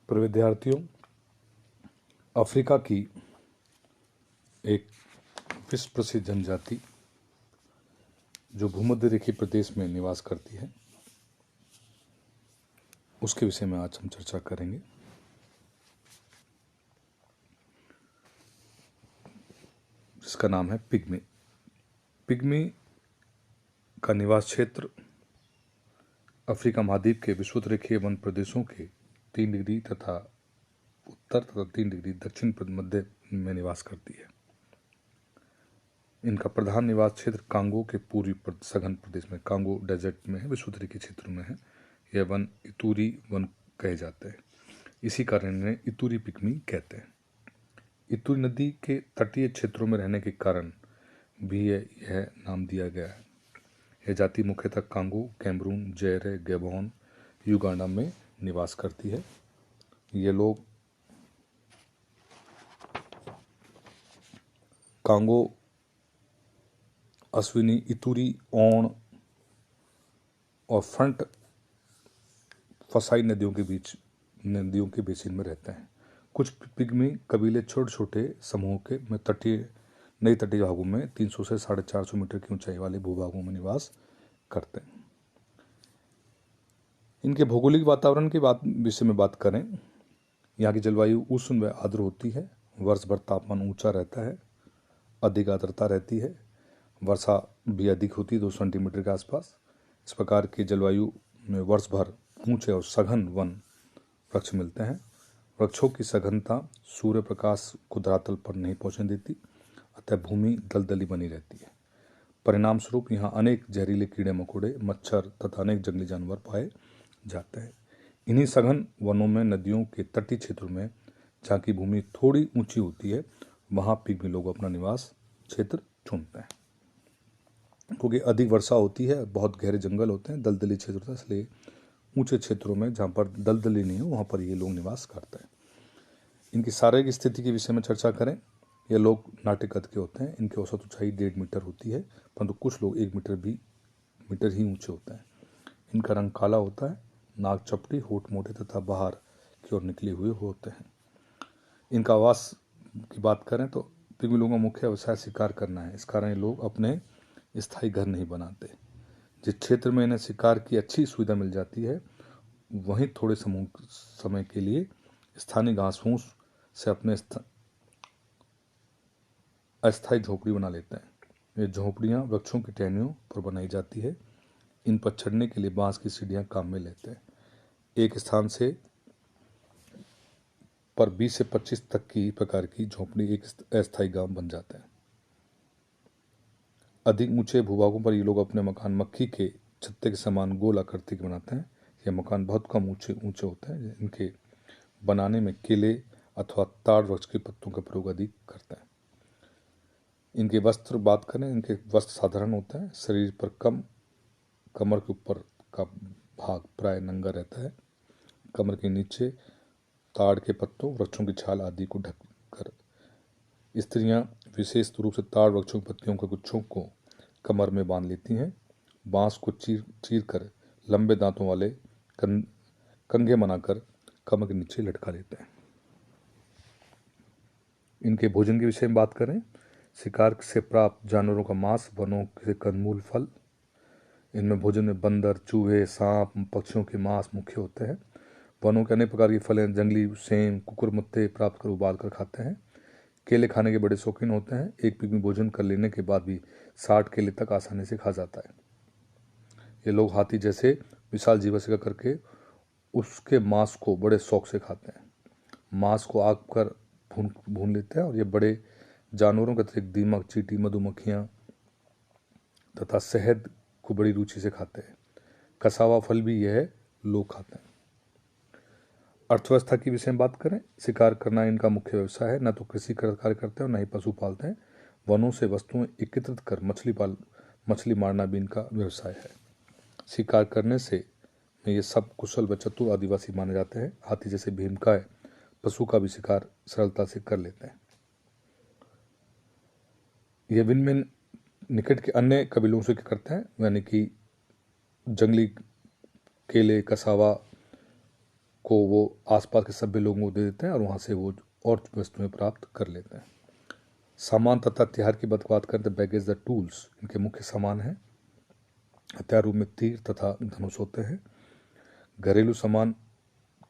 पर विद्यार्थियों, अफ्रीका की एक विश्व प्रसिद्ध जनजाति जो भूमध्य रेखीय प्रदेश में निवास करती है, उसके विषय में आज हम चर्चा करेंगे। जिसका नाम है पिग्मी। पिग्मी का निवास क्षेत्र अफ्रीका महाद्वीप के विषुवतरेखीय वन प्रदेशों के 3 डिग्री तथा उत्तर तथा 3 डिग्री दक्षिण मध्य में निवास करती है। इनका प्रधान निवास क्षेत्र कांगो के पूर्वी सघन प्रदेश में, कांगो डेजर्ट में है, विषुवतरेखीय क्षेत्र में है। यह वन इतूरी वन कहे जाते हैं। इसी कारण इन्हें इतूरी पिग्मी कहते हैं। इतूरी नदी के तटीय क्षेत्रों में रहने के कारण भी यह नाम दिया गया है। यह जाति मुख्यतः Congo, Cameroon, Zaire, Gabon, Uganda में निवास करती है। ये लोग कांगो, अश्विनी, इतूरी, ओण और फ्रंट फसाई नदियों के बेसिन में रहते हैं। कुछ पिग्मी कबीले छोटे छोटे समूहों के में नई तटीय भागों में 300 से 450 मीटर की ऊंचाई वाले भूभागों में निवास करते हैं। इनके भौगोलिक वातावरण के विषय में बात करें, यहाँ की जलवायु उष्ण व आर्द्र होती है। वर्ष भर तापमान ऊंचा रहता है, अधिक आर्द्रता रहती है, वर्षा भी अधिक होती है 2 सेंटीमीटर के आसपास। इस प्रकार की जलवायु में वर्ष भर ऊंचे और सघन वन वृक्ष मिलते हैं। वृक्षों की सघनता सूर्य प्रकाश को धरातल पर नहीं पहुंचने देती, अतः भूमि दलदली बनी रहती है। परिणाम स्वरूप यहाँ अनेक जहरीले कीड़े मकोड़े, मच्छर तथा अनेक जंगली जानवर पाए जाते हैं। इन्हीं सघन वनों में नदियों के तटीय क्षेत्रों में, जहाँ की भूमि थोड़ी ऊंची होती है, वहाँ पिग्मी लोग अपना निवास क्षेत्र चुनते हैं। क्योंकि अधिक वर्षा होती है, बहुत गहरे जंगल होते हैं, दलदली क्षेत्र होता है, इसलिए ऊंचे क्षेत्रों में जहाँ पर दलदली नहीं हो वहाँ पर ये लोग निवास करते हैं। इनकी शारीरिक स्थिति के विषय में चर्चा करें, ये लोग नाटे कद के होते हैं। इनकी औसत ऊंचाई 1.5 मीटर होती है, परंतु कुछ लोग 1 मीटर ही ऊंचे होते हैं। इनका रंग काला होता है, नाक चपटी, होठ मोटे तथा बाहर की ओर निकले हुए होते हैं। इनका आवास की बात करें तो पिग्मी लोगों का मुख्य व्यवसाय शिकार करना है। इस कारण ये लोग अपने स्थायी घर नहीं बनाते। जिस क्षेत्र में इन्हें शिकार की अच्छी सुविधा मिल जाती है, वहीं थोड़े समय के लिए स्थानीय घास फूस से अपने अस्थायी झोपड़ी बना लेते हैं। ये झोपड़ियाँ वृक्षों की टहनियों पर बनाई जाती है। इन पर चढ़ने के लिए बांस की सीढ़ियाँ काम में लेते हैं। एक स्थान से पर 20 से 25 तक की प्रकार की झोपड़ी एक अस्थायी गांव बन जाता है। अधिक ऊंचे भूभागों पर ये लोग अपने मकान मक्खी के छत्ते के समान गोल आकृति के बनाते हैं। यह मकान बहुत कम ऊंचे होते हैं। इनके बनाने में केले अथवा ताड़ वृक्ष के पत्तों का प्रयोग अधिक करता है। इनके वस्त्र बात करें, इनके वस्त्र साधारण होता है। शरीर पर कमर के ऊपर का भाग प्राय नंगा रहता है। कमर के नीचे ताड़ के पत्तों, वृक्षों की छाल आदि को ढककर स्त्रियां विशेष रूप से ताड़ वृक्षों की पत्तियों के गुच्छों को कमर में बांध लेती हैं। बांस को चीर कर लंबे दांतों वाले कंघे बनाकर कमर के नीचे लटका लेते हैं। इनके भोजन के विषय में बात करें, शिकार से प्राप्त जानवरों का मांस, वनों से कंदमूल, फल। इनमें भोजन में बंदर, चूहे, सांप, पक्षियों के मांस मुख्य होते हैं। वनों के अनेक प्रकार की फलें, जंगली सेम, कुकुरमुत्ते प्राप्त कर उबाल कर खाते हैं। केले खाने के बड़े शौकीन होते हैं। एक पिग्मी भोजन कर लेने के बाद भी 60 केले तक आसानी से खा जाता है। ये लोग हाथी जैसे विशाल जीव शिकार करके उसके मांस को बड़े शौक से खाते हैं। मांस को आग कर भून लेते हैं और ये बड़े जानवरों के अतिरिक्त दीमक, चींटी, मधुमक्खियाँ तथा शहद को बड़ी रुचि से खाते हैं। कसावा फल भी यह लोग खाते हैं। अर्थव्यवस्था की विषय में बात करें, शिकार करना इनका मुख्य व्यवसाय है। न तो कृषि कार्य करते हैं और न ही पशु पालते हैं। वनों से वस्तुएं एकत्रित कर मछली मारना भी इनका व्यवसाय है। शिकार करने से ये सब कुशल व चतुर आदिवासी माने जाते हैं। हाथी जैसे भीमकाय पशु का भी शिकार सरलता से कर लेते हैं। ये विनमेन निकट के अन्य कबीलों से क्या करते हैं, यानी कि जंगली केले, कसावा को वो आसपास के सभ्य लोगों को दे देते हैं और वहाँ से वो और वस्तुएं प्राप्त कर लेते हैं। सामान तथा हथियार की बात करते हैं। बैगेज द टूल्स इनके मुख्य सामान हैं। हथियार रूप में तीर तथा धनुष होते हैं। घरेलू सामान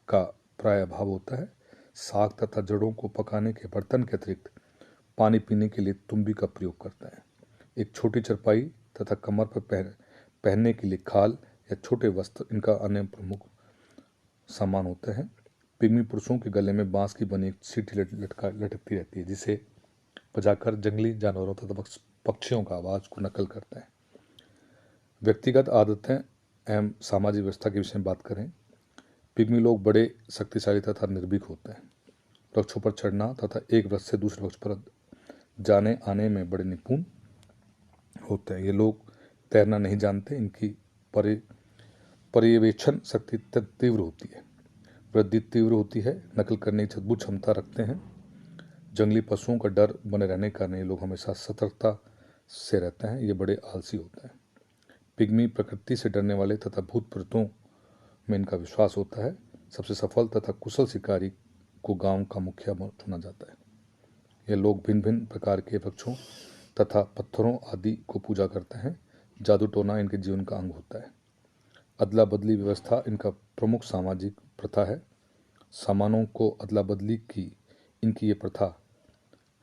का प्राय अभाव होता है। साग तथा जड़ों को पकाने के बर्तन के अतिरिक्त पानी पीने के लिए तुम्बी का प्रयोग करते हैं। एक छोटी चरपाई तथा कमर पर पहनने के लिए खाल या छोटे वस्त्र इनका अन्य प्रमुख सामान होते हैं। पिग्मी पुरुषों के गले में बांस की बनी एक सीटी लटकती रहती है, जिसे बजाकर जंगली जानवरों तथा पक्षियों का आवाज को नकल करते हैं। व्यक्तिगत आदतें एवं सामाजिक व्यवस्था के विषय में बात करें। पिग्मी लोग बड़े शक्तिशाली तथा निर्भीक होते हैं। वृक्षों पर चढ़ना तथा एक वृक्ष से दूसरे वृक्ष पर जाने आने में बड़े निपुण होते हैं। ये लोग तैरना नहीं जानते। इनकी पर्यवेक्षण शक्ति तीव्र होती है, वृद्धि तीव्र होती है, नकल करने की अद्भुत क्षमता रखते हैं। जंगली पशुओं का डर बने रहने के कारण ये लोग हमेशा सतर्कता से रहते हैं। ये बड़े आलसी होते हैं। पिग्मी प्रकृति से डरने वाले तथा भूत प्रेतों में इनका विश्वास होता है। सबसे सफल तथा कुशल शिकारी को गांव का मुखिया चुना जाता है। ये लोग भिन्न भिन्न प्रकार के वृक्षों तथा पत्थरों आदि को पूजा करते हैं। जादू टोना इनके जीवन का अंग होता है। अदला बदली व्यवस्था इनका प्रमुख सामाजिक प्रथा है। सामानों को अदला बदली की इनकी ये प्रथा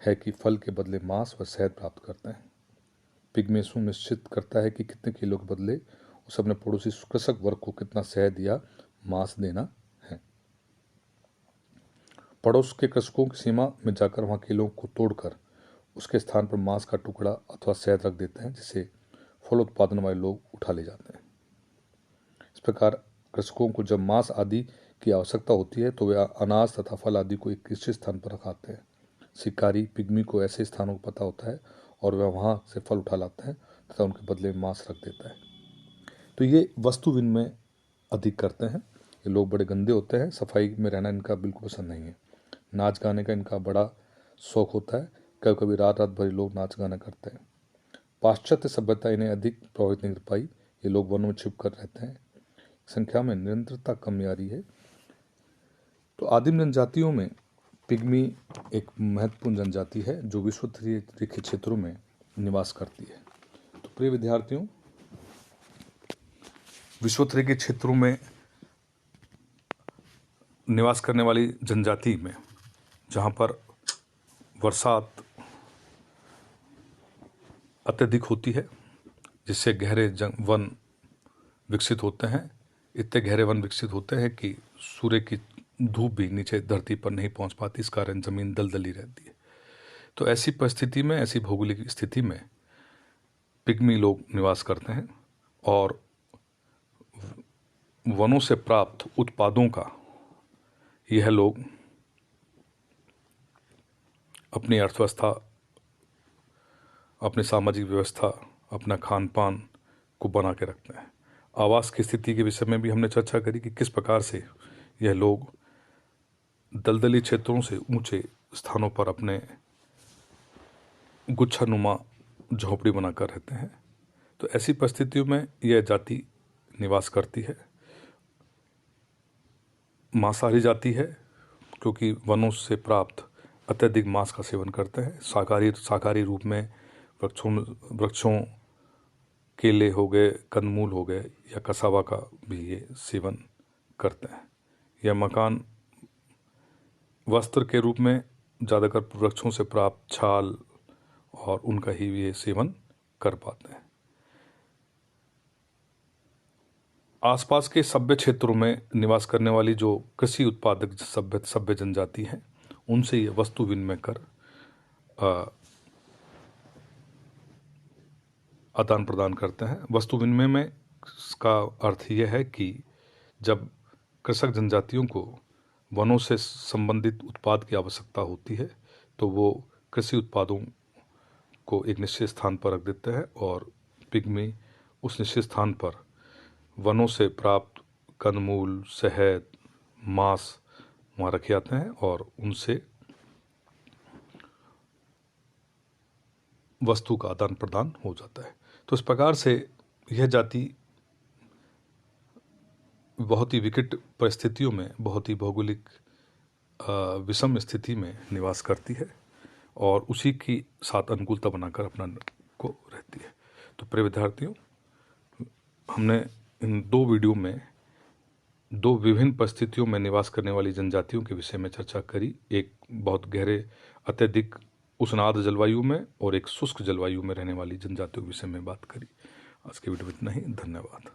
है कि फल के बदले मांस व शहद प्राप्त करते हैं। पिग्मी सुनिश्चित करता है कि कितने किलो के बदले उस अपने पड़ोसी कृषक वर्ग को कितना शहद या मांस देना है। पड़ोस के कृषकों की सीमा में जाकर वहां किलों को तोड़कर उसके स्थान पर मांस का टुकड़ा अथवा शहद रख देते हैं, जिसे फल उत्पादन वाले लोग उठा ले जाते हैं। इस प्रकार कृषकों को जब मांस आदि की आवश्यकता होती है तो वे अनाज तथा फल आदि को एक निश्चित स्थान पर रखाते हैं। शिकारी पिग्मी को ऐसे स्थानों को पता होता है और वह वहां से फल उठा लाते हैं तथा उनके बदले में मांस रख देता है। तो ये वस्तु विनिमय अधिक करते हैं। ये लोग बड़े गंदे होते हैं। सफाई में रहना इनका बिल्कुल पसंद नहीं है। नाच गाने का इनका बड़ा शौक होता है। कभी कभी रात रात भर लोग नाच गाना करते हैं। पाश्चात्य सभ्यता इन्हें अधिक प्रभावित नहीं कर पाई। ये लोग वनों में छिप कर रहते हैं। संख्या में निरंतरता कम आ रही है। तो आदिम जनजातियों में पिग्मी एक महत्वपूर्ण जनजाति है जो विश्वोत्तरीय क्षेत्रों में निवास करती है। तो प्रिय विद्यार्थियों, विश्वोत्तरीय के क्षेत्रों में निवास करने वाली जनजाति में जहाँ पर बरसात अत्यधिक होती है, जिससे गहरे वन विकसित होते हैं। इतने गहरे वन विकसित होते हैं कि सूर्य की धूप भी नीचे धरती पर नहीं पहुंच पाती। इस कारण जमीन दलदली रहती है। तो ऐसी परिस्थिति में, ऐसी भौगोलिक स्थिति में पिग्मी लोग निवास करते हैं और वनों से प्राप्त उत्पादों का यह लोग अपनी अर्थव्यवस्था, अपनी सामाजिक व्यवस्था, अपना खान पान को बना के रखते हैं। आवास की स्थिति के विषय में भी हमने चर्चा करी कि किस प्रकार से यह लोग दलदली क्षेत्रों से ऊंचे स्थानों पर अपने गुच्छानुमा झोंपड़ी बनाकर रहते हैं। तो ऐसी परिस्थितियों में यह जाति निवास करती है। मांसाहारी जाति है क्योंकि वनों से प्राप्त अत्यधिक मांस का सेवन करते हैं। शाकाहारी रूप में वृक्षों केले हो गए, कंदमूल हो गए या कसावा का भी ये सेवन करते हैं। यह मकान वस्त्र के रूप में ज़्यादातर वृक्षों से प्राप्त छाल और उनका ही ये सेवन कर पाते हैं। आसपास के सभ्य क्षेत्रों में निवास करने वाली जो कृषि उत्पादक सभ्य जनजाति हैं, उनसे ये वस्तु विनिमय कर आदान प्रदान करते हैं। वस्तु विनिमय में का अर्थ यह है कि जब कृषक जनजातियों को वनों से संबंधित उत्पाद की आवश्यकता होती है तो वो कृषि उत्पादों को एक निश्चित स्थान पर रख देते हैं और पिग्मी उस निश्चित स्थान पर वनों से प्राप्त कंदमूल, शहद, मांस वहाँ रखे जाते हैं और उनसे वस्तु का आदान प्रदान हो जाता है। तो इस प्रकार से यह जाति बहुत ही विकट परिस्थितियों में, बहुत ही भौगोलिक विषम स्थिति में निवास करती है और उसी की साथ अनुकूलता बनाकर अपना को रहती है। तो प्रिय विद्यार्थियों, हमने इन 2 वीडियो में 2 विभिन्न परिस्थितियों में निवास करने वाली जनजातियों के विषय में चर्चा करी। एक बहुत गहरे अत्यधिक उष्णार्द्र जलवायु में और एक शुष्क जलवायु में रहने वाली जनजातियों के विषय में बात करी। आज के वीडियो में इतना ही। धन्यवाद।